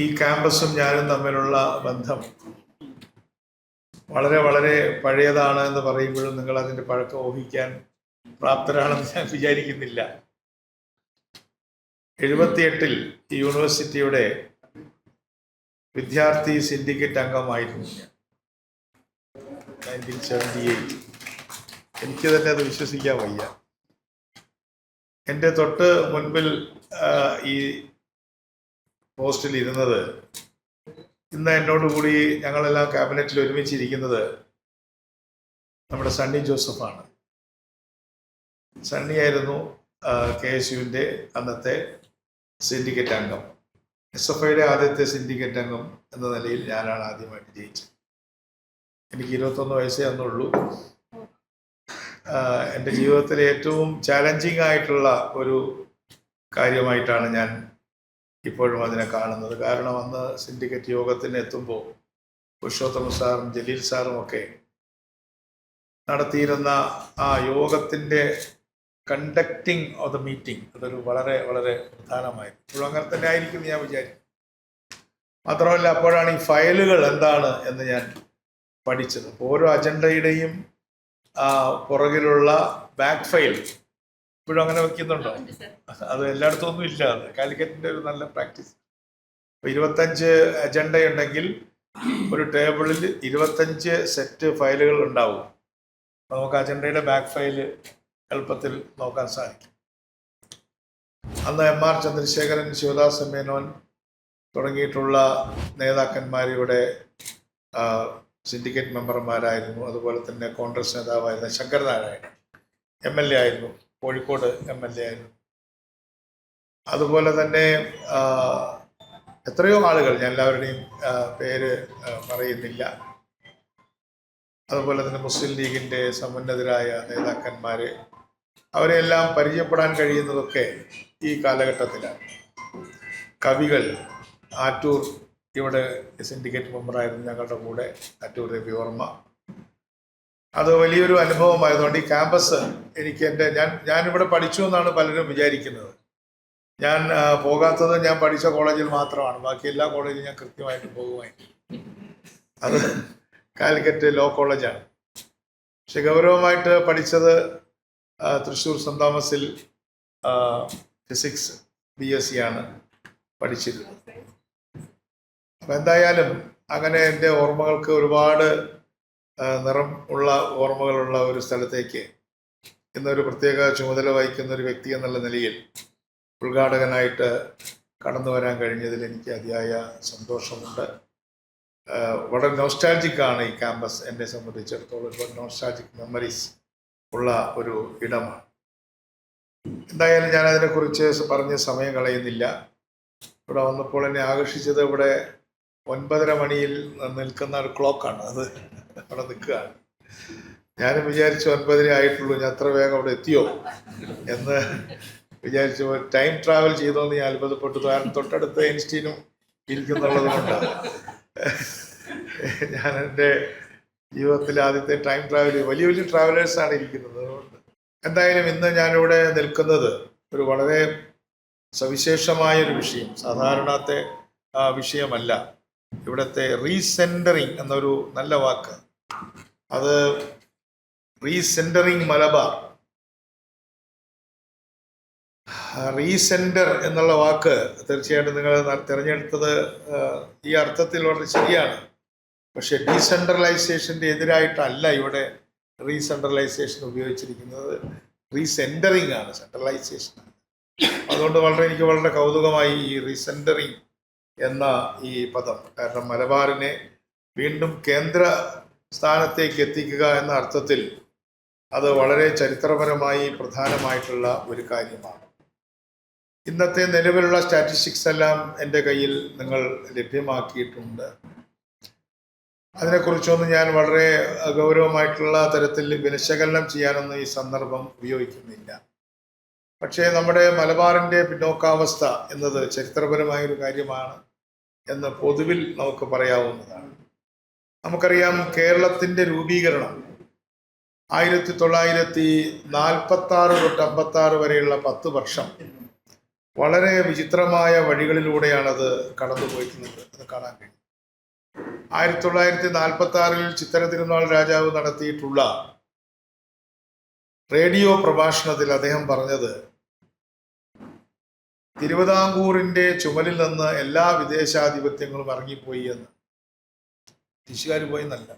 ഈ ക്യാമ്പസും ഞാനും തമ്മിലുള്ള ബന്ധം വളരെ വളരെ പഴയതാണ് എന്ന് പറയുമ്പോഴും നിങ്ങൾ അതിൻ്റെ പഴക്കം ഊഹിക്കാൻ പ്രാപ്തരാണെന്ന് ഞാൻ വിചാരിക്കുന്നില്ല. 78-ൽ ഈ യൂണിവേഴ്സിറ്റിയുടെ വിദ്യാർത്ഥി സിൻഡിക്കേറ്റ് അംഗമായിരുന്നു ഞാൻ. 1978. എനിക്ക് തന്നെ അത് വിശ്വസിക്കാൻ വയ്യ. എൻ്റെ തൊട്ട് മുൻപിൽ ഈ പോസ്റ്റിൽ ഇരുന്നത്, ഇന്ന് എന്നോടുകൂടി ഞങ്ങളെല്ലാം ക്യാബിനറ്റിൽ ഒരുമിച്ചിരിക്കുന്നത് നമ്മുടെ സണ്ണി ജോസഫാണ്. സണ്ണിയായിരുന്നു KSUവിൻ്റെ അന്നത്തെ സിൻഡിക്കേറ്റ് അംഗം. SFIയുടെ ആദ്യത്തെ സിൻഡിക്കേറ്റ് അംഗം എന്ന നിലയിൽ ഞാനാണ് ആദ്യമായിട്ട് ജയിച്ചത്. എനിക്ക് 21 വയസ്സേ അന്നുള്ളൂ. എൻ്റെ ജീവിതത്തിലെ ഏറ്റവും ചാലഞ്ചിങ് ആയിട്ടുള്ള ഒരു കാര്യമായിട്ടാണ് ഞാൻ ഇപ്പോഴും അതിനെ കാണുന്നത്. കാരണം അന്ന് സിൻഡിക്കേറ്റ് യോഗത്തിന് എത്തുമ്പോൾ പുരുഷോത്തമ സാറും ജലീൽ സാറും ഒക്കെ നടത്തിയിരുന്ന ആ യോഗത്തിൻ്റെ കണ്ടക്ടിങ് ഓഫ് ദ മീറ്റിംഗ് അതൊരു വളരെ വളരെ പ്രധാനമായിരുന്നു. ഇപ്പോഴും അങ്ങനെ തന്നെ ആയിരിക്കും ഞാൻ വിചാരിക്കും. മാത്രമല്ല, അപ്പോഴാണ് ഈ ഫയലുകൾ എന്താണ് എന്ന് ഞാൻ പഠിച്ചത്. അപ്പോൾ ഓരോ അജണ്ടയുടെയും പുറകിലുള്ള ബാക്ക് ഫയൽ ഇപ്പോഴും അങ്ങനെ വെക്കുന്നുണ്ടോ? അത് എല്ലായിടത്തും ഒന്നും ഇല്ല. അത് കാലിക്കറ്റിൻ്റെ ഒരു നല്ല പ്രാക്ടീസ്. ഇപ്പോൾ 25 അജണ്ടയുണ്ടെങ്കിൽ ഒരു ടേബിളിൽ 25 സെറ്റ് ഫയലുകൾ ഉണ്ടാവും. അപ്പോൾ നമുക്ക് അജണ്ടയുടെ ബാക്ക് ഫയല് എളുപ്പത്തിൽ നോക്കാൻ സാധിക്കും. അന്ന് MR ചന്ദ്രശേഖരൻ, ശിവദാസൻ മേനോൻ തുടങ്ങിയിട്ടുള്ള നേതാക്കന്മാരിവിടെ സിൻഡിക്കേറ്റ് മെമ്പർമാരായിരുന്നു. അതുപോലെ തന്നെ കോൺഗ്രസ് നേതാവായിരുന്ന ശങ്കരനാരായണൻ MLA ആയിരുന്നു, കോഴിക്കോട് MLA ആയിരുന്നു. അതുപോലെ തന്നെ എത്രയോ ആളുകൾ, ഞാൻ എല്ലാവരുടെയും പേര് പറയുന്നില്ല. അതുപോലെ തന്നെ മുസ്ലിം ലീഗിൻ്റെ സമുന്നതരായ നേതാക്കന്മാർ, അവരെല്ലാം പരിചയപ്പെടാൻ കഴിയുന്നതൊക്കെ ഈ കാലഘട്ടത്തിലാണ്. കവികൾ, ആറ്റൂർ ഇവിടെ സിൻഡിക്കേറ്റ് മെമ്പറായിരുന്നു ഞങ്ങളുടെ കൂടെ, ആറ്റൂർ രവിവർമ്മ. അത് വലിയൊരു അനുഭവമായതുകൊണ്ട് ഈ ക്യാമ്പസ് എനിക്ക് ഞാനിവിടെ പഠിച്ചു എന്നാണ് പലരും വിചാരിക്കുന്നത്. ഞാൻ പോകാത്തത് ഞാൻ പഠിച്ച കോളേജിൽ മാത്രമാണ്. ബാക്കി എല്ലാ കോളേജിലും ഞാൻ കൃത്യമായിട്ട് പോകുമായിരുന്നു. അത് കാലിക്കറ്റ് ലോ കോളേജാണ്. പക്ഷെ ഗൗരവമായിട്ട് പഠിച്ചത് തൃശ്ശൂർ സെൻറ് തോമസിൽ ഫിസിക്സ് BSc ആണ് പഠിച്ചിരുന്നത്. അപ്പം എന്തായാലും അങ്ങനെ എൻ്റെ ഓർമ്മകൾക്ക് ഒരുപാട് നിറം ഉള്ള ഓർമ്മകളുള്ള ഒരു സ്ഥലത്തേക്ക് ഇന്നൊരു പ്രത്യേക ചുമതല വഹിക്കുന്ന ഒരു വ്യക്തി എന്നുള്ള നിലയിൽ ഉദ്ഘാടകനായിട്ട് കടന്നു വരാൻ കഴിഞ്ഞതിൽ എനിക്ക് അതിയായ സന്തോഷമുണ്ട്. വളരെ നോസ്റ്റാൾജിക്കാണ് ഈ ക്യാമ്പസ്. എന്നെ സംബന്ധിച്ചിടത്തോളം ഒരുപാട് നോസ്റ്റാൾജിക് മെമ്മറീസ് ഉള്ള ഒരു ഇടമാണ്. എന്തായാലും ഞാൻ അതിനെക്കുറിച്ച് പറഞ്ഞ് സമയം കളയുന്നില്ല. ഇവിടെ വന്നപ്പോൾ എന്നെ ആകർഷിച്ചത് ഇവിടെ 9:30 മണിയിൽ നിൽക്കുന്ന ഒരു ക്ലോക്കാണ്. അത് അവിടെ നിൽക്കുകയാണ്. ഞാനും വിചാരിച്ചു 9:30 ആയിട്ടുള്ളൂ, ഞാൻ അത്ര വേഗം അവിടെ എത്തിയോ എന്ന് വിചാരിച്ചു. ടൈം ട്രാവൽ ചെയ്തോന്ന് ഞാൻ അത്ഭുതപ്പെട്ടു. കാരണം തൊട്ടടുത്ത ഐൻസ്റ്റീനും ഇരിക്കുന്നുള്ളത് കൊണ്ട് ഞാൻ എൻ്റെ ജീവിതത്തിലെ ആദ്യത്തെ ടൈം ട്രാവൽ, വലിയ വലിയ ട്രാവലേഴ്സാണ് ഇരിക്കുന്നത്. അതുകൊണ്ട് എന്തായാലും ഇന്ന് ഞാനിവിടെ നിൽക്കുന്നത് ഒരു വളരെ സവിശേഷമായൊരു വിഷയം, സാധാരണത്തെ വിഷയമല്ല. ഇവിടുത്തെ റീസെൻറ്ററിങ് എന്നൊരു നല്ല വാക്ക്, അത് റീസെൻറ്ററിങ് മലബാർ. റീസെൻറ്റർ എന്നുള്ള വാക്ക് തീർച്ചയായിട്ടും നിങ്ങൾ തിരഞ്ഞെടുത്തത് ഈ അർത്ഥത്തിൽ വളരെ ശരിയാണ്. പക്ഷെ ഡീസെൻട്രലൈസേഷൻ്റെ എതിരായിട്ടല്ല ഇവിടെ റീസെൻട്രലൈസേഷൻ ഉപയോഗിച്ചിരിക്കുന്നത്. റീസെൻറ്ററിങ് ആണ്, സെൻട്രലൈസേഷൻ. അതുകൊണ്ട് എനിക്ക് വളരെ കൗതുകമായി ഈ റീസെൻറ്ററിങ് എന്ന ഈ പദം. കാരണം മലബാറിനെ വീണ്ടും കേന്ദ്ര സ്ഥാനത്തേക്ക് എത്തിക്കുക എന്ന അർത്ഥത്തിൽ അത് വളരെ ചരിത്രപരമായി പ്രധാനമായിട്ടുള്ള ഒരു കാര്യമാണ്. ഇന്നത്തെ നിലവിലുള്ള സ്റ്റാറ്റിസ്റ്റിക്സ് എല്ലാം എൻ്റെ കയ്യിൽ നിങ്ങൾ ലഭ്യമാക്കിയിട്ടുണ്ട്. അതിനെക്കുറിച്ചൊന്നും ഞാൻ വളരെ ഗൗരവമായിട്ടുള്ള തരത്തിൽ വിശകലനം ചെയ്യാനൊന്നും ഈ സന്ദർഭം ഉപയോഗിക്കുന്നില്ല. പക്ഷേ നമ്മുടെ മലബാറിൻ്റെ പിന്നോക്കാവസ്ഥ എന്നത് ചരിത്രപരമായൊരു കാര്യമാണ് എന്ന് പൊതുവിൽ നമുക്ക് പറയാവുന്നതാണ്. നമുക്കറിയാം, കേരളത്തിൻ്റെ രൂപീകരണം 1946 തൊട്ട് 56 വരെയുള്ള 10 വർഷം വളരെ വിചിത്രമായ വഴികളിലൂടെയാണത് കടന്നുപോയിട്ടുള്ളത്. അത് കാണാൻ കഴിയും. 1946 ചിത്തര തിരുനാൾ രാജാവ് നടത്തിയിട്ടുള്ള റേഡിയോ പ്രഭാഷണത്തിൽ അദ്ദേഹം പറഞ്ഞത്, തിരുവിതാംകൂറിന്റെ ചുമലിൽ നിന്ന് എല്ലാ വിദേശാധിപത്യങ്ങളും ഇറങ്ങിപ്പോയി എന്ന്. ബ്രിട്ടീഷുകാർ പോയി എന്നല്ല,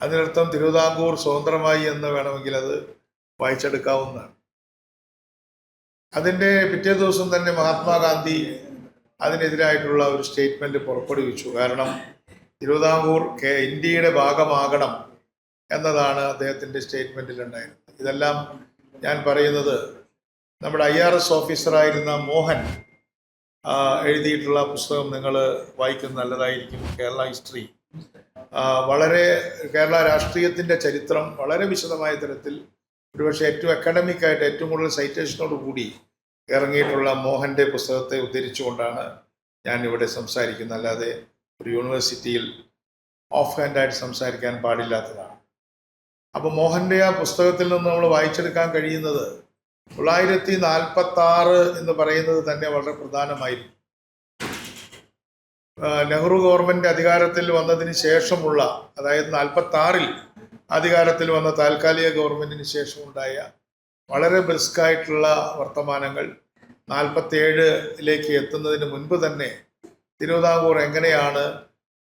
അതിനർത്ഥം തിരുവിതാംകൂർ സ്വതന്ത്രമായി എന്ന് വേണമെങ്കിൽ അത് വായിച്ചെടുക്കാവുന്നതാണ്. അതിൻ്റെ പിറ്റേ ദിവസം തന്നെ മഹാത്മാഗാന്ധി അതിനെതിരായിട്ടുള്ള ഒരു സ്റ്റേറ്റ്മെന്റ് പുറപ്പെടുവിച്ചു. കാരണം തിരുവിതാംകൂർ ഇന്ത്യയുടെ ഭാഗമാകണം എന്നതാണ് അദ്ദേഹത്തിൻ്റെ സ്റ്റേറ്റ്മെന്റിൽ ഉണ്ടായിരുന്നത്. ഇതെല്ലാം ഞാൻ പറയുന്നത് നമ്മുടെ IRS ഓഫീസറായിരുന്ന മോഹൻ എഴുതിയിട്ടുള്ള പുസ്തകം നിങ്ങൾ വായിക്കുന്നത് നല്ലതായിരിക്കും. കേരള ഹിസ്റ്ററി, വളരെ കേരള രാഷ്ട്രീയത്തിൻ്റെ ചരിത്രം വളരെ വിശദമായ തരത്തിൽ, ഒരുപക്ഷെ ഏറ്റവും അക്കാഡമിക് ആയിട്ട് ഏറ്റവും കൂടുതൽ സൈറ്റേഷനോട് കൂടി ഇറങ്ങിയിട്ടുള്ള മോഹൻ്റെ പുസ്തകത്തെ ഉദ്ധരിച്ചുകൊണ്ടാണ് ഞാൻ ഇവിടെ സംസാരിക്കുന്നത്. അല്ലാതെ ഒരു യൂണിവേഴ്സിറ്റിയിൽ ഓഫ് ഹാൻഡായിട്ട് സംസാരിക്കാൻ പാടില്ലാത്തതാണ്. അപ്പോൾ മോഹൻ്റെ ആ പുസ്തകത്തിൽ നിന്ന് നമ്മൾ വായിച്ചെടുക്കാൻ കഴിയുന്നത് 1946 എന്ന് പറയുന്നത് തന്നെ വളരെ പ്രധാനമായിരുന്നു. നെഹ്റു ഗവൺമെന്റ് അധികാരത്തിൽ വന്നതിന് ശേഷമുള്ള, അതായത് 1946 അധികാരത്തിൽ വന്ന താൽക്കാലിക ഗവൺമെന്റിന് ശേഷമുണ്ടായ വളരെ ബ്രിസ്കായിട്ടുള്ള വർത്തമാനങ്ങൾ 1947 എത്തുന്നതിന് മുൻപ് തന്നെ തിരുവിതാംകൂർ എങ്ങനെയാണ്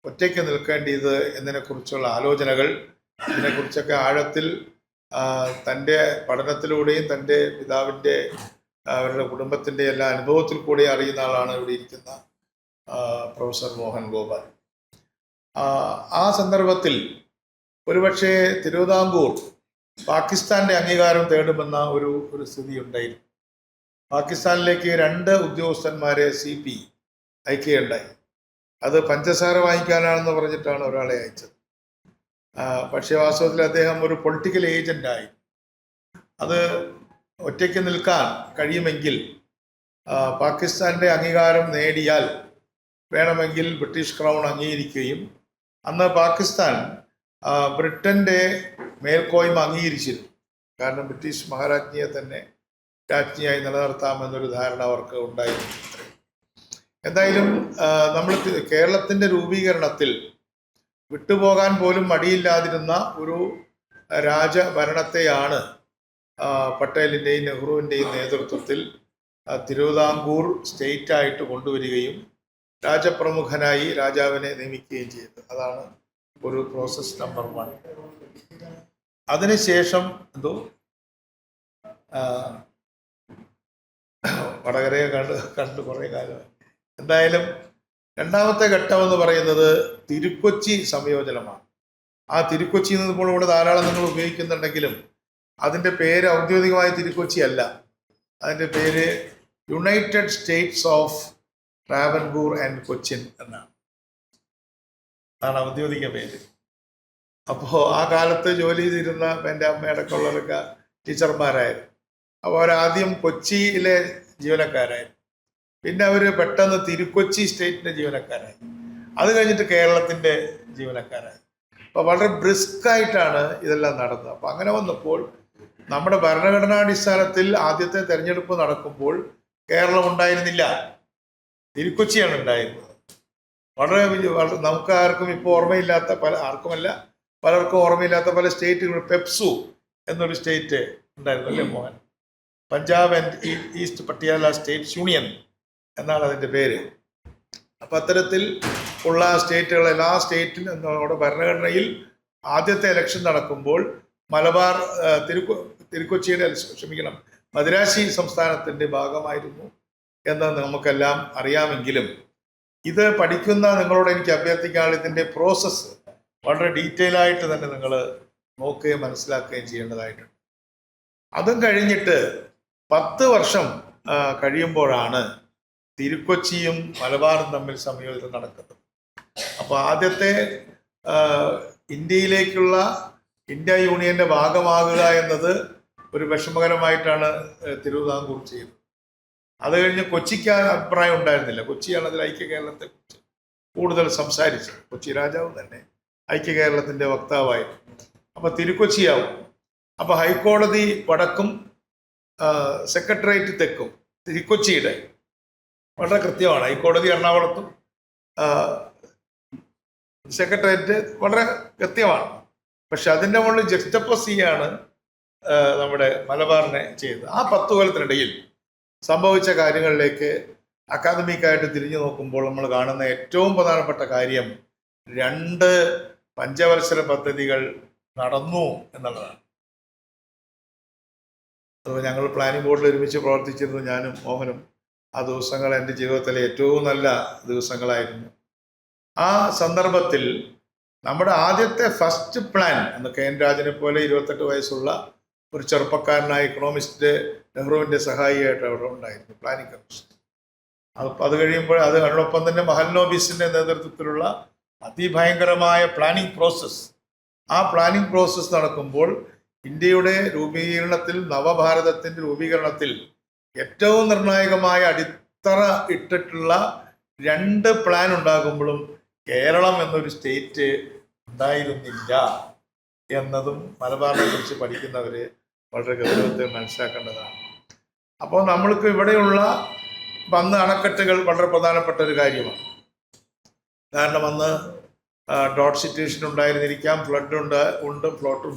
ഒറ്റയ്ക്ക് നിൽക്കേണ്ടത് എന്നതിനെക്കുറിച്ചുള്ള ആലോചനകൾ, ഇതിനെക്കുറിച്ചൊക്കെ ആഴത്തിൽ തൻ്റെ പഠനത്തിലൂടെയും തൻ്റെ പിതാവിൻ്റെ അവരുടെ കുടുംബത്തിൻ്റെ എല്ലാ അനുഭവത്തിൽ കൂടെ അറിയുന്ന ആളാണ് ഇവിടെ ഇരിക്കുന്ന പ്രൊഫസർ മോഹൻ ഗോപാൽ. ആ സന്ദർഭത്തിൽ ഒരുപക്ഷെ തിരുവിതാംകൂർ പാകിസ്ഥാന്റെ അംഗീകാരം തേടുമെന്ന ഒരു സ്ഥിതി ഉണ്ടായിരുന്നു. പാകിസ്ഥാനിലേക്ക് 2 ഉദ്യോഗസ്ഥന്മാരെ CP അയക്കുകയുണ്ടായി. അത് പഞ്ചസാര വാങ്ങിക്കാനാണെന്ന് പറഞ്ഞിട്ടാണ് ഒരാളെ അയച്ചത്. പക്ഷേ വാസ്തവത്തിൽ അദ്ദേഹം ഒരു പൊളിറ്റിക്കൽ ഏജന്റായി. അത് ഒറ്റയ്ക്ക് നിൽക്കാൻ കഴിയുമെങ്കിൽ പാകിസ്ഥാന്റെ അംഗീകാരം നേടിയാൽ വേണമെങ്കിൽ ബ്രിട്ടീഷ് ക്രൗൺ അംഗീകരിക്കുകയും, അന്ന് പാകിസ്ഥാൻ ബ്രിട്ടന്റെ മേൽക്കോയ്മ അംഗീകരിച്ചിരുന്നു. കാരണം ബ്രിട്ടീഷ് മഹാരാജ്ഞിയെ തന്നെ രാജ്ഞിയായി നിലനിർത്താമെന്നൊരു ധാരണ അവർക്ക് ഉണ്ടായിരുന്നു. എന്തായാലും നമ്മൾ കേരളത്തിന്റെ രൂപീകരണത്തിൽ വിട്ടുപോകാൻ പോലും മടിയില്ലാതിരുന്ന ഒരു രാജഭരണത്തെയാണ് പട്ടേലിൻ്റെയും നെഹ്റുവിൻ്റെയും നേതൃത്വത്തിൽ തിരുവിതാംകൂർ സ്റ്റേറ്റായിട്ട് കൊണ്ടുവരികയും രാജപ്രമുഖനായി രാജാവിനെ നിയമിക്കുകയും ചെയ്തത്. അതാണ് ഒരു പ്രോസസ് നമ്പർ 1. അതിനുശേഷം വടകരയെ കണ്ട് കുറേ കാലമായി. എന്തായാലും രണ്ടാമത്തെ ഘട്ടം എന്ന് പറയുന്നത് തിരുക്കൊച്ചി സംയോജനമാണ്. ആ തിരുക്കൊച്ചി ഇപ്പോൾ ഇവിടെ ധാരാളം നിങ്ങൾ ഉപയോഗിക്കുന്നുണ്ടെങ്കിലും അതിൻ്റെ പേര് ഔദ്യോഗികമായ തിരുക്കൊച്ചി അല്ല. അതിൻ്റെ പേര് United States of Travancore and Cochin എന്നാണ് ഔദ്യോഗിക പേര്. അപ്പോൾ ആ കാലത്ത് ജോലി ചെയ്തിരുന്ന എൻ്റെ അമ്മയടക്കമുള്ളവരൊക്കെ ടീച്ചർമാരായിരുന്നു. അപ്പോൾ അവരാദ്യം കൊച്ചിയിലെ ജീവനക്കാരായിരുന്നു, പിന്നെ അവർ പെട്ടെന്ന് തിരുക്കൊച്ചി സ്റ്റേറ്റിൻ്റെ ജീവനക്കാരായി, അത് കഴിഞ്ഞിട്ട് കേരളത്തിൻ്റെ ജീവനക്കാരായി. അപ്പോൾ വളരെ ബ്രിസ്കായിട്ടാണ് ഇതെല്ലാം നടന്നത്. അപ്പോൾ അങ്ങനെ വന്നപ്പോൾ നമ്മുടെ ഭരണഘടനാടിസ്ഥാനത്തിൽ ആദ്യത്തെ തെരഞ്ഞെടുപ്പ് നടക്കുമ്പോൾ കേരളം ഉണ്ടായിരുന്നില്ല, തിരുക്കൊച്ചിയാണ് ഉണ്ടായിരുന്നത്. വളരെ നമുക്ക് ആർക്കും ഇപ്പോൾ ഓർമ്മയില്ലാത്ത പലർക്കും ഓർമ്മയില്ലാത്ത പല സ്റ്റേറ്റുകൾ. പെപ്സു എന്നൊരു സ്റ്റേറ്റ് ഉണ്ടായിരുന്നു അല്ലേ Mohan? Punjab and east Patiala states union എന്നാണ് അതിൻ്റെ പേര്. അപ്പം അത്തരത്തിൽ ഉള്ള സ്റ്റേറ്റുകൾ, എല്ലാ സ്റ്റേറ്റിലും നമ്മുടെ ഭരണഘടനയിൽ ആദ്യത്തെ ഇലക്ഷൻ നടക്കുമ്പോൾ മലബാർ മദിരാശി സംസ്ഥാനത്തിൻ്റെ ഭാഗമായിരുന്നു എന്ന് നമുക്കെല്ലാം അറിയാമെങ്കിലും ഇത് പഠിക്കുന്ന നിങ്ങളോട് എനിക്ക് അഭ്യർത്ഥിക്കാനുള്ള ഇതിൻ്റെ പ്രോസസ്സ് വളരെ ഡീറ്റെയിൽ ആയിട്ട് തന്നെ നിങ്ങൾ നോക്കുകയും മനസ്സിലാക്കുകയും ചെയ്യേണ്ടതായിട്ടുണ്ട്. അതും കഴിഞ്ഞിട്ട് 10 വർഷം കഴിയുമ്പോഴാണ് തിരുക്കൊച്ചിയും മലബാറും തമ്മിൽ സംയോജനം നടക്കുന്നത്. അപ്പോൾ ആദ്യത്തെ ഇന്ത്യയിലേക്കുള്ള ഇന്ത്യ യൂണിയന്റെ ഭാഗമാകുക എന്നത് ഒരു വിഷമകരമായിട്ടാണ് തിരുവിതാംകൂർ ചെയ്തത്. അത് കഴിഞ്ഞ് കൊച്ചിക്ക് അഭിപ്രായം ഉണ്ടായിരുന്നില്ല. കൊച്ചിയാണ് അതിൽ ഐക്യ കേരളത്തെക്കുറിച്ച് കൂടുതൽ സംസാരിച്ചത്. കൊച്ചി രാജാവ് തന്നെ ഐക്യ കേരളത്തിൻ്റെ വക്താവായിരുന്നു. അപ്പോൾ തിരുക്കൊച്ചിയാവും. അപ്പോൾ ഹൈക്കോടതി വടക്കും സെക്രട്ടേറിയറ്റ് തെക്കും. കൊച്ചിയുടെ വളരെ കൃത്യമാണ്. ഹൈക്കോടതി എറണാകുളത്തും സെക്രട്ടേറിയറ്റ് വളരെ കൃത്യമാണ്. പക്ഷെ അതിൻ്റെ മുകളിൽ ജക്സ്റ്റപ്പോസ് ചെയ്യാണ് നമ്മുടെ മലബാറിനെ ചെയ്തത്. ആ 10 കൊല്ലത്തിനിടയിൽ സംഭവിച്ച കാര്യങ്ങളിലേക്ക് അക്കാദമിക്കായിട്ട് തിരിഞ്ഞു നോക്കുമ്പോൾ നമ്മൾ കാണുന്ന ഏറ്റവും പ്രധാനപ്പെട്ട കാര്യം 2 പഞ്ചവത്സര പദ്ധതികൾ നടന്നു എന്നുള്ളതാണ്. അപ്പോൾ ഞങ്ങൾ പ്ലാനിംഗ് ബോർഡിൽ ഒരുമിച്ച് പ്രവർത്തിച്ചിരുന്നു, ഞാനും മോഹനും. ആ ദിവസങ്ങൾ എൻ്റെ ജീവിതത്തിലെ ഏറ്റവും നല്ല ദിവസങ്ങളായിരുന്നു. ആ സന്ദർഭത്തിൽ നമ്മുടെ ആദ്യത്തെ ഫസ്റ്റ് പ്ലാൻ അന്ന് കെ എൻ രാജനെ പോലെ 28 വയസ്സുള്ള ഒരു ചെറുപ്പക്കാരനായ ഇക്കണോമിസ്റ്റ് നെഹ്റുവിൻ്റെ സഹായിയായിട്ട് അവിടെ ഉണ്ടായിരുന്നു പ്ലാനിംഗ് കമ്മീഷൻ. അത് കഴിയുമ്പോൾ അതിനോടൊപ്പം തന്നെ മഹൽനോബിസിൻ്റെ നേതൃത്വത്തിലുള്ള അതിഭയങ്കരമായ പ്ലാനിംഗ് പ്രോസസ്സ്. ആ പ്ലാനിംഗ് പ്രോസസ്സ് നടക്കുമ്പോൾ ഇന്ത്യയുടെ രൂപീകരണത്തിൽ, നവഭാരതത്തിൻ്റെ രൂപീകരണത്തിൽ ഏറ്റവും നിർണായകമായ അടിത്തറ ഇട്ടിട്ടുള്ള 2 പ്ലാൻ ഉണ്ടാകുമ്പോഴും കേരളം എന്നൊരു സ്റ്റേറ്റ് ഉണ്ടായിരുന്നില്ല എന്നതും മലബാറിനെ കുറിച്ച് പഠിക്കുന്നവർ വളരെ ഗൗരവത്തിൽ മനസ്സിലാക്കേണ്ടതാണ്. അപ്പോൾ നമ്മൾക്ക് ഇവിടെയുള്ള വന്ന് അണക്കെട്ടുകൾ വളരെ പ്രധാനപ്പെട്ട ഒരു കാര്യമാണ്. കാരണം അന്ന് ഡ്രോട്ട് സിറ്റുവേഷൻ ഉണ്ടായിരുന്നിരിക്കാം, ഫ്ലഡ് ഉണ്ട്,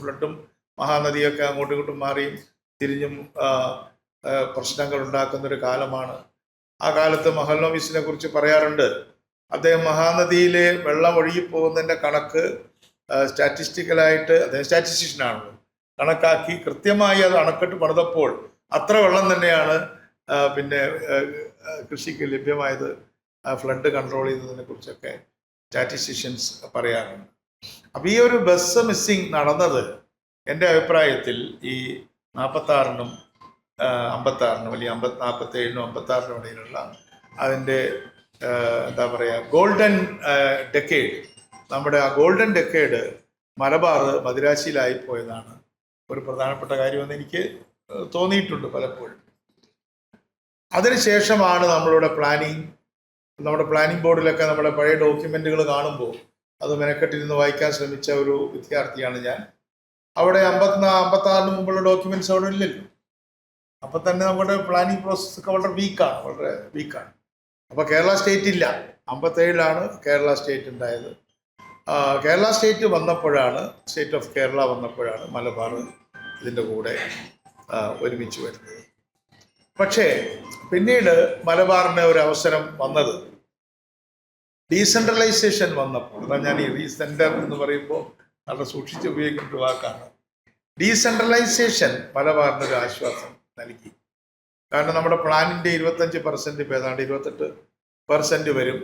ഫ്ലഡും മഹാനദിയൊക്കെ അങ്ങോട്ടും ഇങ്ങോട്ടും മാറിയും തിരിഞ്ഞും പ്രശ്നങ്ങൾ ഉണ്ടാക്കുന്നൊരു കാലമാണ്. ആ കാലത്ത് മഹൽനോബിസിനെ കുറിച്ച് പറയാറുണ്ട്. അദ്ദേഹം മഹാനദിയിൽ വെള്ളം ഒഴുകിപ്പോകുന്നതിൻ്റെ കണക്ക് സ്റ്റാറ്റിസ്റ്റിക്കലായിട്ട്, അദ്ദേഹം സ്റ്റാറ്റിസ്റ്റീഷ്യനാണല്ലോ, കണക്കാക്കി കൃത്യമായി അത് അണക്കെട്ട് പണിതപ്പോൾ അത്ര വെള്ളം തന്നെയാണ് പിന്നെ കൃഷിക്ക് ലഭ്യമായത്. ഫ്ലഡ് കൺട്രോൾ ചെയ്തതിനെ കുറിച്ചൊക്കെ സ്റ്റാറ്റിസ്റ്റീഷ്യൻസ് പറയാറുണ്ട്. അപ്പം ഈ ഒരു ബസ് മിസ്സിങ് നടന്നത് എൻ്റെ അഭിപ്രായത്തിൽ ഈ 46-നും 56-നും അല്ലെങ്കിൽ 47-നും 56-നും ഇടയിലുള്ള അതിൻ്റെ എന്താ പറയുക ഗോൾഡൻ ഡെക്കേഡ്, നമ്മുടെ ആ ഗോൾഡൻ ഡെക്കേഡ് മലബാർ മദിരാശിയിലായിപ്പോയതാണ് ഒരു പ്രധാനപ്പെട്ട കാര്യമെന്ന് എനിക്ക് തോന്നിയിട്ടുണ്ട് പലപ്പോഴും. അതിനുശേഷമാണ് നമ്മുടെ പ്ലാനിംഗ് ബോർഡിലൊക്കെ നമ്മുടെ പഴയ ഡോക്യുമെൻറ്റുകൾ കാണുമ്പോൾ അത് മെനക്കെട്ടിരുന്ന് വായിക്കാൻ ശ്രമിച്ച ഒരു വിദ്യാർത്ഥിയാണ് ഞാൻ. അവിടെ 56-ന് മുമ്പുള്ള ഡോക്യുമെൻറ്റ്സ് അവിടെ ഇല്ലല്ലോ. അപ്പം തന്നെ നമ്മുടെ പ്ലാനിംഗ് പ്രോസസ്സൊക്കെ വളരെ വീക്കാണ്. അപ്പോൾ കേരള സ്റ്റേറ്റ് ഇല്ല. 57-ലാണ് കേരള സ്റ്റേറ്റ് ഉണ്ടായത്. കേരള സ്റ്റേറ്റ് വന്നപ്പോഴാണ്, സ്റ്റേറ്റ് ഓഫ് കേരള വന്നപ്പോഴാണ് മലബാർ ഇതിൻ്റെ കൂടെ ഒരുമിച്ച് വരുന്നത്. പക്ഷേ പിന്നീട് മലബാറിന് ഒരു അവസരം വന്നത് ഡീസെൻട്രലൈസേഷൻ വന്നപ്പോൾ. ഞാൻ ഈ റീസെൻറ്റർ എന്ന് പറയുമ്പോൾ വളരെ സൂക്ഷിച്ച് ഉപയോഗിക്കുന്ന ഒരു വാക്കാണ്. ഡീസെൻട്രലൈസേഷൻ മലബാറിനൊരു ആശ്വാസം നൽകി. കാരണം നമ്മുടെ പ്ലാനിൻ്റെ 25% ഇപ്പോൾ ഏതാണ്ട് 28% വരും.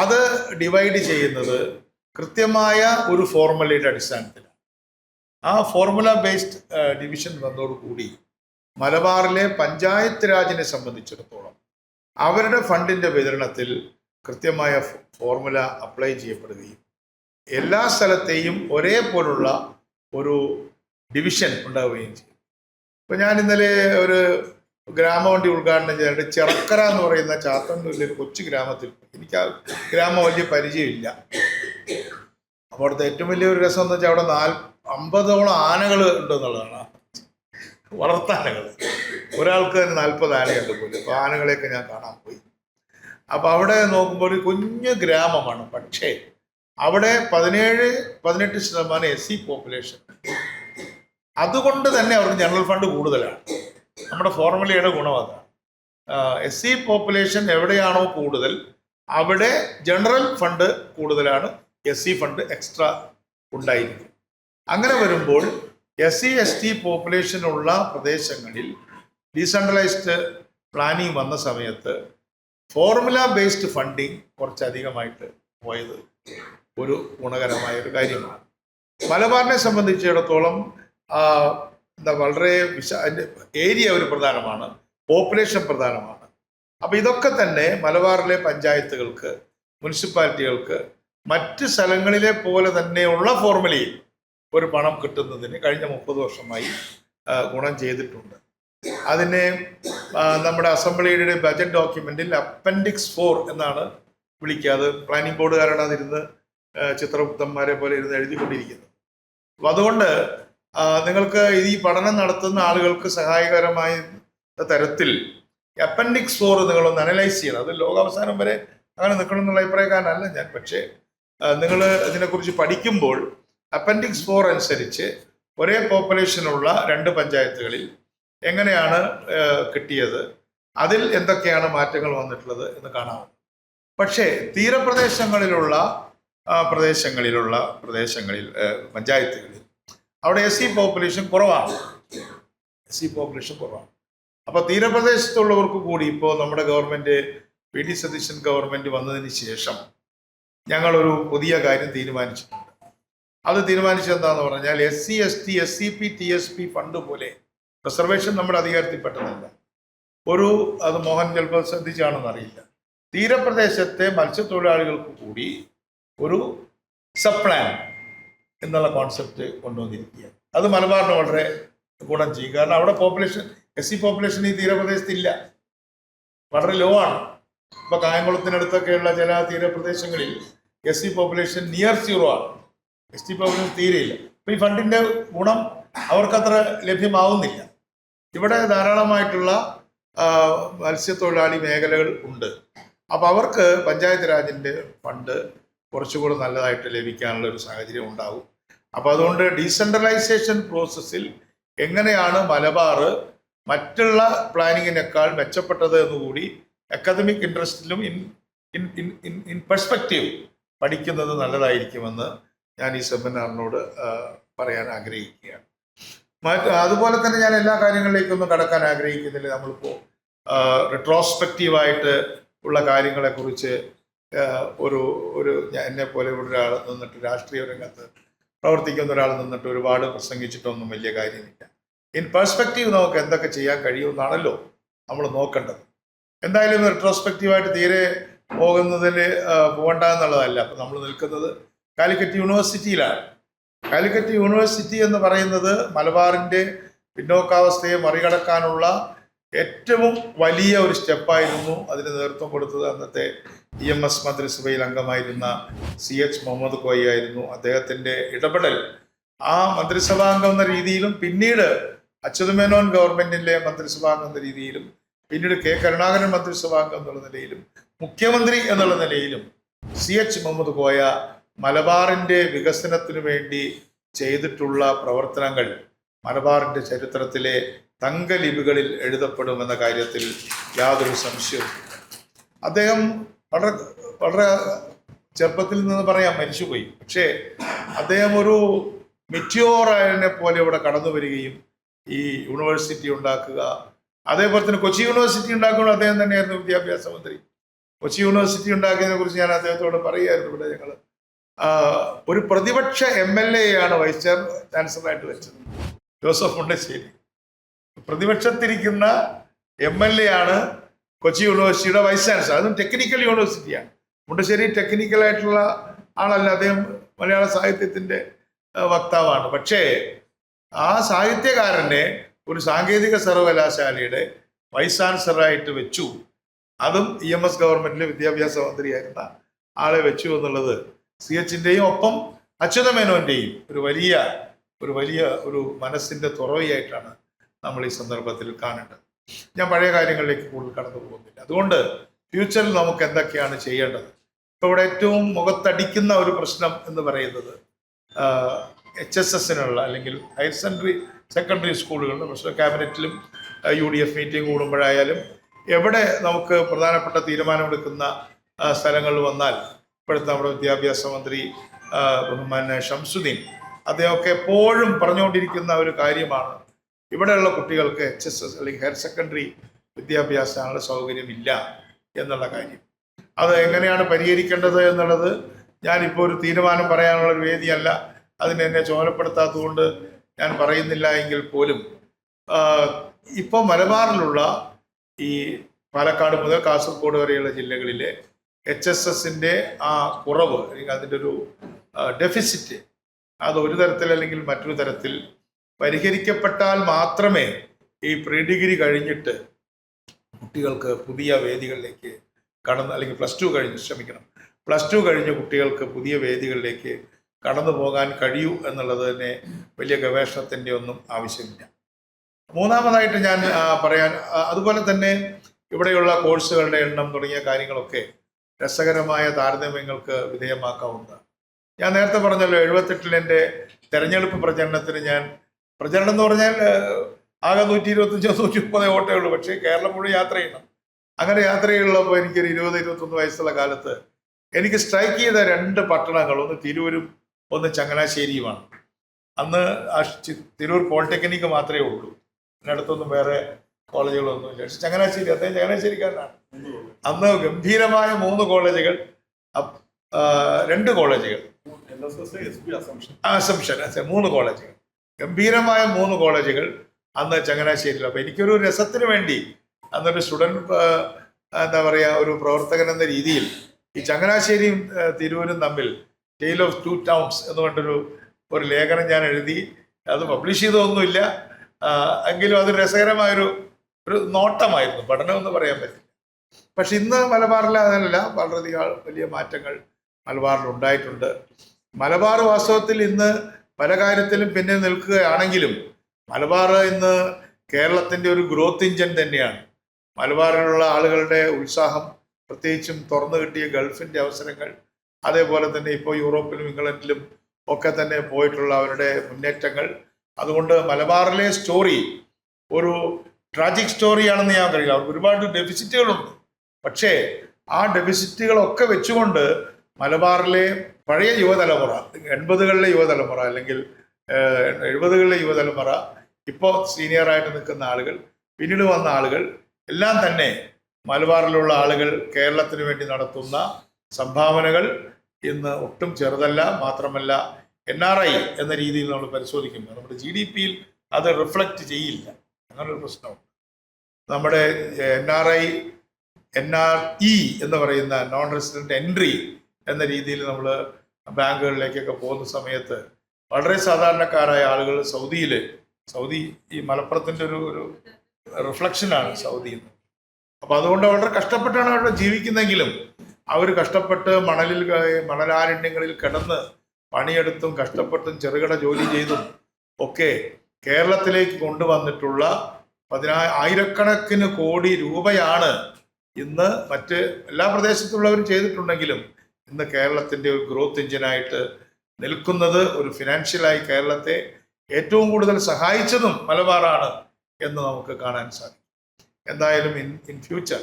അത് ഡിവൈഡ് ചെയ്യുന്നത് കൃത്യമായ ഒരു ഫോർമുലയുടെ അടിസ്ഥാനത്തിലാണ്. ആ ഫോർമുല ബേസ്ഡ് ഡിവിഷൻ വന്നതോടുകൂടി മലബാറിലെ പഞ്ചായത്ത് രാജിനെ സംബന്ധിച്ചിടത്തോളം അവരുടെ ഫണ്ടിൻ്റെ വിതരണത്തിൽ കൃത്യമായ ഫോർമുല അപ്ലൈ ചെയ്യപ്പെടുകയും എല്ലാ സ്ഥലത്തെയും ഒരേപോലുള്ള ഒരു ഡിവിഷൻ ഉണ്ടാവുകയും ചെയ്യും. ഇപ്പോൾ ഞാൻ ഇന്നലെ ഒരു ഗ്രാമവണ്ടി ഉദ്ഘാടനം ചെയ്തിട്ട് ചിറക്കര എന്ന് പറയുന്ന ചാത്തന്നൂരിലെ ഒരു കൊച്ചു ഗ്രാമത്തിൽ, എനിക്ക് ആ ഗ്രാമം വലിയ പരിചയമില്ല. അപ്പോൾ അവിടുത്തെ ഏറ്റവും വലിയൊരു രസം എന്ന് വെച്ചാൽ അവിടെ 50ഓളം ആനകൾ ഉണ്ടെന്നുള്ളതാണ്. വളർത്താനകൾ, ഒരാൾക്ക് തന്നെ 40 ആനയുണ്ട് പോലും. അപ്പോൾ ആനകളെയൊക്കെ ഞാൻ കാണാൻ പോയി. അപ്പോൾ അവിടെ നോക്കുമ്പോൾ ഒരു കുഞ്ഞു ഗ്രാമമാണ്. പക്ഷേ അവിടെ 17-18% SC പോപ്പുലേഷൻ. അതുകൊണ്ട് തന്നെ അവർക്ക് ജനറൽ ഫണ്ട് കൂടുതലാണ്. നമ്മുടെ ഫോർമുലയുടെ ഗുണം അതാണ്. SC പോപ്പുലേഷൻ എവിടെയാണോ കൂടുതൽ അവിടെ ജനറൽ ഫണ്ട് കൂടുതലാണ്, SC ഫണ്ട് എക്സ്ട്രാ ഉണ്ടായിരിക്കും. അങ്ങനെ വരുമ്പോൾ SC ST പോപ്പുലേഷനുള്ള പ്രദേശങ്ങളിൽ ഡീസെൻട്രലൈസ്ഡ് പ്ലാനിങ് വന്ന സമയത്ത് ഫോർമുല ബേസ്ഡ് ഫണ്ടിങ് കുറച്ചധികമായിട്ട് പോയത് ഒരു ഗുണകരമായ ഒരു കാര്യമാണ്. മലബാറിനെ സംബന്ധിച്ചിടത്തോളം വളരെ ഏരിയ ഒരു പ്രധാനമാണ്, പോപ്പുലേഷൻ പ്രധാനമാണ്. അപ്പോൾ ഇതൊക്കെ തന്നെ മലബാറിലെ പഞ്ചായത്തുകൾക്ക്, മുനിസിപ്പാലിറ്റികൾക്ക് മറ്റ് സ്ഥലങ്ങളിലെ പോലെ തന്നെയുള്ള ഫോർമുലയിൽ ഒരു പണം കിട്ടുന്നതിന് കഴിഞ്ഞ 30 വർഷമായി ഗുണം ചെയ്തിട്ടുണ്ട്. അതിനെ നമ്മുടെ അസംബ്ലിയുടെ ബജറ്റ് ഡോക്യുമെൻറ്റിൽ അപ്പൻഡിക്സ് 4 എന്നാണ് വിളിക്കുക. അത് പ്ലാനിംഗ് ബോർഡുകാരാണ് അതിരുന്ന് ചിത്രഗുപ്തന്മാരെ പോലെ ഇരുന്ന് എഴുതിക്കൊണ്ടിരിക്കുന്നത്. അപ്പോൾ അതുകൊണ്ട് നിങ്ങൾക്ക് ഈ പഠനം നടത്തുന്ന ആളുകൾക്ക് സഹായകരമായ തരത്തിൽ അപ്പൻഡിക്സ് 4 നിങ്ങളൊന്ന് അനലൈസ് ചെയ്യണം. അത് ലോകാവസാനം വരെ അങ്ങനെ നിൽക്കണം എന്നുള്ള അഭിപ്രായക്കാരനല്ല ഞാൻ. പക്ഷേ നിങ്ങൾ ഇതിനെക്കുറിച്ച് പഠിക്കുമ്പോൾ അപ്പൻഡിക്സ് 4 അനുസരിച്ച് ഒരേ പോപ്പുലേഷനുള്ള 2 പഞ്ചായത്തുകളിൽ എങ്ങനെയാണ് കിട്ടിയത്, അതിൽ എന്തൊക്കെയാണ് മാറ്റങ്ങൾ വന്നിട്ടുള്ളത് എന്ന് കാണാം. പക്ഷേ തീരപ്രദേശങ്ങളിലുള്ള പ്രദേശങ്ങളിൽ പഞ്ചായത്തുകളിൽ അവിടെ SC പോപ്പുലേഷൻ കുറവാണ്. അപ്പോൾ തീരപ്രദേശത്തുള്ളവർക്ക് കൂടി ഇപ്പോൾ നമ്മുടെ ഗവൺമെൻറ് PD സതീശൻ ഗവൺമെൻറ് വന്നതിന് ശേഷം ഞങ്ങളൊരു പുതിയ കാര്യം തീരുമാനിച്ചിട്ടുണ്ട്. അത് തീരുമാനിച്ചെന്താന്ന് പറഞ്ഞാൽ SC ST SCP TSP fund പോലെ റിസർവേഷൻ നമ്മുടെ അധികാരത്തിൽപ്പെട്ടതല്ല. അത് മോഹൻ ചിലപ്പോൾ ശ്രദ്ധിച്ചാണെന്ന് അറിയില്ല, തീരപ്രദേശത്തെ മത്സ്യത്തൊഴിലാളികൾക്ക് കൂടി ഒരു സബ് പ്ലാൻ എന്നുള്ള കോൺസെപ്റ്റ് കൊണ്ടുവന്നിരിക്കുക. അത് മലബാറിന് വളരെ ഗുണം ചെയ്യും. കാരണം അവിടെ SC പോപ്പുലേഷൻ ഈ തീരപ്രദേശത്തില്ല, വളരെ ലോ ആണ്. ഇപ്പൊ കായംകുളത്തിനടുത്തൊക്കെയുള്ള ചില തീരപ്രദേശങ്ങളിൽ SC പോപ്പുലേഷൻ നിയർ 0 ആണ്, ST പോപ്പുലേഷൻ തീരെയില്ല. അപ്പൊ ഈ ഫണ്ടിന്റെ ഗുണം അവർക്കത്ര ലഭ്യമാവുന്നില്ല. ഇവിടെ ധാരാളമായിട്ടുള്ള മത്സ്യത്തൊഴിലാളി മേഖലകൾ ഉണ്ട്. അപ്പൊ അവർക്ക് പഞ്ചായത്ത് രാജിന്റെ ഫണ്ട് കുറച്ചുകൂടെ നല്ലതായിട്ട് ലഭിക്കാനുള്ള ഒരു സാഹചര്യം ഉണ്ടാവും. അപ്പൊ അതുകൊണ്ട് ഡീസെൻട്രലൈസേഷൻ പ്രോസസ്സിൽ എങ്ങനെയാണ് മലബാർ മറ്റുള്ള പ്ലാനിങ്ങിനേക്കാൾ മെച്ചപ്പെട്ടത് എന്നുകൂടി അക്കാദമിക് ഇൻട്രസ്റ്റിലും ഇൻ പെർസ്പെക്റ്റീവ് പഠിക്കുന്നത് നല്ലതായിരിക്കുമെന്ന് ഞാൻ ഈ സെമിനാറിനോട് പറയാൻ ആഗ്രഹിക്കുകയാണ്. അതുപോലെ തന്നെ ഞാൻ എല്ലാ കാര്യങ്ങളിലേക്കൊന്നും കടക്കാൻ ആഗ്രഹിക്കുന്നില്ല. നമ്മളിപ്പോൾ റിട്രോസ്പെക്റ്റീവായിട്ട് ഉള്ള കാര്യങ്ങളെക്കുറിച്ച് എന്നെ പോലെ ഒരാൾ നിന്നിട്ട് രാഷ്ട്രീയ രംഗത്ത് പ്രവർത്തിക്കുന്ന ഒരാൾ നിന്നിട്ട് ഒരുപാട് പ്രസംഗിച്ചിട്ടൊന്നും വലിയ കാര്യമില്ല. ഇൻ പെർസ്പെക്റ്റീവ് നമുക്ക് എന്തൊക്കെ ചെയ്യാൻ കഴിയുമെന്നാണല്ലോ നമ്മൾ നോക്കേണ്ടത്. എന്തായാലും റിട്രോസ്പെക്റ്റീവായിട്ട് തീരെ പോകണ്ട എന്നുള്ളതല്ല. അപ്പം നമ്മൾ നിൽക്കുന്നത് കാലിക്കറ്റ് യൂണിവേഴ്സിറ്റിയിലാണ്. കാലിക്കറ്റ് യൂണിവേഴ്സിറ്റി എന്ന് പറയുന്നത് മലബാറിൻ്റെ പിന്നോക്കാവസ്ഥയെ മറികടക്കാനുള്ള ഏറ്റവും വലിയ ഒരു സ്റ്റെപ്പായിരുന്നു. അതിന് നേതൃത്വം കൊടുത്തത് അന്നത്തെ EMS മന്ത്രിസഭയിൽ അംഗമായിരുന്ന CH മുഹമ്മദ് കോയ ആയിരുന്നു. അദ്ദേഹത്തിൻ്റെ ഇടപെടൽ ആ മന്ത്രിസഭാംഗം എന്ന രീതിയിലും പിന്നീട് അച്യുതമേനോൻ ഗവൺമെന്റിലെ മന്ത്രിസഭാംഗം എന്ന രീതിയിലും പിന്നീട് K കരുണാകരൻ മന്ത്രിസഭാംഗം എന്നുള്ള നിലയിലും മുഖ്യമന്ത്രി എന്നുള്ള നിലയിലും CH മുഹമ്മദ് കോയ മലബാറിൻ്റെ വികസനത്തിനു വേണ്ടി ചെയ്തിട്ടുള്ള പ്രവർത്തനങ്ങൾ മലബാറിൻ്റെ ചരിത്രത്തിലെ തങ്കലിപികളിൽ എഴുതപ്പെടുമെന്ന കാര്യത്തിൽ യാതൊരു സംശയവുമില്ല. അദ്ദേഹം വളരെ വളരെ ചെറുപ്പത്തിൽ നിന്ന് പറയാം മരിച്ചുപോയി. പക്ഷേ അദ്ദേഹം ഒരു മെറ്റ്യോറിനെ പോലെ ഇവിടെ കടന്നു വരികയും ഈ യൂണിവേഴ്സിറ്റി ഉണ്ടാക്കുക, അതേപോലെ തന്നെ കൊച്ചി യൂണിവേഴ്സിറ്റി ഉണ്ടാക്കുമ്പോൾ അദ്ദേഹം തന്നെയായിരുന്നു വിദ്യാഭ്യാസ മന്ത്രി. കൊച്ചി യൂണിവേഴ്സിറ്റി ഉണ്ടാക്കിയതിനെ കുറിച്ച് ഞാൻ അദ്ദേഹത്തോട് പറയുമായിരുന്നു. ഇവിടെ ഞങ്ങൾ ഒരു പ്രതിപക്ഷ MLA ആണ് വൈസ് ചാൻസലറായിട്ട് വെച്ചത്, ജോസഫ് മുണ്ടശ്ശേരി. പ്രതിപക്ഷത്തിരിക്കുന്ന MLA ആണ് കൊച്ചി യൂണിവേഴ്സിറ്റിയുടെ വൈസ് ചാൻസലർ. അതും ടെക്നിക്കൽ യൂണിവേഴ്സിറ്റിയാണ്. മുണ്ടശ്ശേരി ടെക്നിക്കലായിട്ടുള്ള ആളല്ല, അദ്ദേഹം മലയാള സാഹിത്യത്തിൻ്റെ വക്താവാണ്. പക്ഷേ ആ സാഹിത്യകാരനെ ഒരു സാങ്കേതിക സർവകലാശാലയുടെ വൈസ് ചാൻസലറായിട്ട് വെച്ചു. അതും EMS ഗവൺമെന്റിലെ വിദ്യാഭ്യാസ മന്ത്രിയായിരുന്ന ആളെ വെച്ചു എന്നുള്ളത് CHൻ്റെയും ഒപ്പം അച്യുതമേനോൻ്റെയും ഒരു വലിയ മനസ്സിൻ്റെ തുറവിയായിട്ടാണ് നമ്മൾ ഈ സന്ദർഭത്തിൽ കാണേണ്ടത്. ഞാൻ പഴയ കാര്യങ്ങളിലേക്ക് കൂടുതൽ കടന്നു പോകുന്നില്ല. അതുകൊണ്ട് ഫ്യൂച്ചറിൽ നമുക്ക് എന്തൊക്കെയാണ് ചെയ്യേണ്ടത്? ഇപ്പോൾ ഇവിടെ ഏറ്റവും മുഖത്തടിക്കുന്ന ഒരു പ്രശ്നം എന്ന് പറയുന്നത് HSSനുള്ള അല്ലെങ്കിൽ ഹയർ സെക്കൻഡറി സ്കൂളുകളുടെ പ്രശ്നം. ക്യാബിനറ്റിലും UDF മീറ്റിംഗ് കൂടുമ്പോഴായാലും എവിടെ നമുക്ക് പ്രധാനപ്പെട്ട തീരുമാനമെടുക്കുന്ന സ്ഥലങ്ങളിൽ വന്നാൽ ഇപ്പോഴത്തെ നമ്മുടെ വിദ്യാഭ്യാസ മന്ത്രി ബഹുമാന്യ ഷംസുദ്ദീൻ അദ്ദേഹമൊക്കെ എപ്പോഴും പറഞ്ഞുകൊണ്ടിരിക്കുന്ന ഒരു കാര്യമാണ്, ഇവിടെയുള്ള കുട്ടികൾക്ക് HSS അല്ലെങ്കിൽ ഹയർ സെക്കൻഡറി വിദ്യാഭ്യാസത്തിനുള്ള സൗകര്യമില്ല എന്നുള്ള കാര്യം. അത് എങ്ങനെയാണ് പരിഹരിക്കേണ്ടത് എന്നുള്ളത് ഞാനിപ്പോൾ ഒരു തീരുമാനം പറയാനുള്ള ഒരു വേദിയല്ല, അതിനെന്നെ ചുമതലപ്പെടുത്താത്തതുകൊണ്ട് ഞാൻ പറയുന്നില്ല. എങ്കിൽ പോലും ഇപ്പോൾ മലബാറിലുള്ള ഈ പാലക്കാട് മുതൽ കാസർഗോഡ് വരെയുള്ള ജില്ലകളിലെ HSSൻ്റെ ആ കുറവ് അല്ലെങ്കിൽ അതിൻ്റെ ഒരു ഡെഫിസിറ്റ് അത് ഒരു തരത്തിൽ അല്ലെങ്കിൽ മറ്റൊരു തരത്തിൽ പരിഹരിക്കപ്പെട്ടാൽ മാത്രമേ ഈ പ്രീ ഡിഗ്രി കഴിഞ്ഞിട്ട് കുട്ടികൾക്ക് പുതിയ വേദികളിലേക്ക് അല്ലെങ്കിൽ പ്ലസ് ടു കഴിഞ്ഞ കുട്ടികൾക്ക് പുതിയ വേദികളിലേക്ക് കടന്നു പോകാൻ കഴിയൂ എന്നുള്ളത് തന്നെ വലിയ ഗവേഷണത്തിൻ്റെ ഒന്നും ആവശ്യമില്ല. മൂന്നാമതായിട്ട് ഞാൻ പറയാൻ, അതുപോലെ തന്നെ ഇവിടെയുള്ള കോഴ്സുകളുടെ എണ്ണം തുടങ്ങിയ കാര്യങ്ങളൊക്കെ രസകരമായ താരതമ്യങ്ങൾക്ക് വിധേയമാക്കാവുന്നതാണ്. ഞാൻ നേരത്തെ പറഞ്ഞല്ലോ, 78-ൽ എൻ്റെ തെരഞ്ഞെടുപ്പ് പ്രചരണത്തിന് പ്രചരണം എന്ന് പറഞ്ഞാൽ ആകെ 125-130 വോട്ടേ ഉള്ളൂ. പക്ഷേ കേരളം മുഴുവൻ യാത്ര ചെയ്യണം. അങ്ങനെ യാത്ര ചെയ്യുള്ളപ്പോൾ എനിക്കൊരു 20-21 വയസ്സുള്ള കാലത്ത് എനിക്ക് സ്ട്രൈക്ക് ചെയ്ത 2 പട്ടണങ്ങൾ, ഒന്ന് തിരൂരും ഒന്ന് ചങ്ങനാശ്ശേരിയുമാണ്. അന്ന് തിരൂർ പോളിടെക്നിക്ക് മാത്രമേ ഉള്ളൂ, അതിനടുത്തൊന്നും വേറെ കോളേജുകളൊന്നുമില്ല. പക്ഷെ ചങ്ങനാശ്ശേരി, അദ്ദേഹം ചങ്ങനാശ്ശേരിക്കാരനാണ്. അന്ന് ഗംഭീരമായ 3 കോളേജുകൾ, 2 കോളേജുകൾ, അസംഷൻ 3 കോളേജുകൾ, ഗംഭീരമായ 3 കോളേജുകൾ അന്ന് ചങ്ങനാശ്ശേരിയിൽ. അപ്പൊ എനിക്കൊരു രസത്തിന് വേണ്ടി അന്നൊരു സ്റ്റുഡൻറ് എന്താ പറയുക, ഒരു പ്രവർത്തകൻ എന്ന രീതിയിൽ ഈ ചങ്ങനാശ്ശേരിയും തിരൂരും തമ്മിൽ ടെയിൽ ഓഫ് 2 ടൗൺസ് എന്ന് പറഞ്ഞൊരു ലേഖനം ഞാൻ എഴുതി. അത് പബ്ലിഷ് ചെയ്തൊന്നുമില്ല, എങ്കിലും അത് രസകരമായൊരു നോട്ടമായിരുന്നു. പഠനം എന്ന് പറയാൻ പറ്റില്ല. പക്ഷെ ഇന്ന് മലബാറിൽ അതല്ല, വളരെയധികം വലിയ മാറ്റങ്ങൾ മലബാറിൽ ഉണ്ടായിട്ടുണ്ട്. മലബാർ വാസ്തവത്തിൽ ഇന്ന് പല കാര്യത്തിലും പിന്നെ നിൽക്കുകയാണെങ്കിലും മലബാർ ഇന്ന് കേരളത്തിൻ്റെ ഒരു ഗ്രോത്ത് എഞ്ചിൻ തന്നെയാണ്. മലബാറിലുള്ള ആളുകളുടെ ഉത്സാഹം, പ്രത്യേകിച്ചും തുറന്നു കിട്ടിയ ഗൾഫിൻ്റെ അവസരങ്ങൾ, അതേപോലെ തന്നെ ഇപ്പോൾ യൂറോപ്പിലും ഇംഗ്ലണ്ടിലും ഒക്കെ തന്നെ പോയിട്ടുള്ള അവരുടെ മുന്നേറ്റങ്ങൾ, അതുകൊണ്ട് മലബാറിലെ സ്റ്റോറി ഒരു ട്രാജിക് സ്റ്റോറിയാണെന്ന് ഞാൻ കഴിയും. അവർക്ക് ഒരുപാട് ഡെഫിസിറ്റുകളുണ്ട്. പക്ഷേ ആ ഡെഫിസിറ്റുകളൊക്കെ വെച്ചുകൊണ്ട് മലബാറിലെ പഴയ യുവതലമുറ, 80കളിലെ യുവതലമുറ അല്ലെങ്കിൽ 70കളിലെ യുവതലമുറ, ഇപ്പോൾ സീനിയറായിട്ട് നിൽക്കുന്ന ആളുകൾ, പിന്നീട് വന്ന ആളുകൾ എല്ലാം തന്നെ മലബാറിലുള്ള ആളുകൾ കേരളത്തിന് വേണ്ടി നടത്തുന്ന സംഭാവനകൾ ഇന്ന് ഒട്ടും ചെറുതല്ല. മാത്രമല്ല NRI എന്ന രീതിയിൽ നമ്മൾ പരിശോധിക്കുമ്പോൾ നമ്മുടെ GDP-യിൽ അത് റിഫ്ലക്റ്റ് ചെയ്യില്ല. അങ്ങനൊരു പ്രശ്നമുണ്ട്. നമ്മുടെ NRE എന്ന് പറയുന്ന നോൺ റെസിഡന്റ് എൻട്രി എന്ന രീതിയിൽ നമ്മൾ ബാങ്കുകളിലേക്കൊക്കെ പോകുന്ന സമയത്ത് വളരെ സാധാരണക്കാരായ ആളുകൾ സൗദി ഈ മലപ്പുറത്തിൻ്റെ ഒരു റിഫ്ലക്ഷനാണ് സൗദി എന്ന്. അപ്പം അതുകൊണ്ട് വളരെ കഷ്ടപ്പെട്ടാണ് അവിടെ ജീവിക്കുന്നെങ്കിലും അവർ കഷ്ടപ്പെട്ട് മണലാരണ്യങ്ങളിൽ കിടന്ന് പണിയെടുത്തും കഷ്ടപ്പെട്ടും ചെറുകിട ജോലി ചെയ്തും ഒക്കെ കേരളത്തിലേക്ക് കൊണ്ടുവന്നിട്ടുള്ള ആയിരക്കണക്കിന് കോടി രൂപയാണ് ഇന്ന് മറ്റ് എല്ലാ പ്രദേശത്തുള്ളവരും ചെയ്തിട്ടുണ്ടെങ്കിലും ഇന്ന് കേരളത്തിൻ്റെ ഒരു ഗ്രോത്ത് എഞ്ചിനായിട്ട് നിൽക്കുന്നത്. ഒരു ഫിനാൻഷ്യലായി കേരളത്തെ ഏറ്റവും കൂടുതൽ സഹായിച്ചതും മലബാറാണ് എന്ന് നമുക്ക് കാണാൻ സാധിക്കും. എന്തായാലും ഇൻ ഫ്യൂച്ചർ,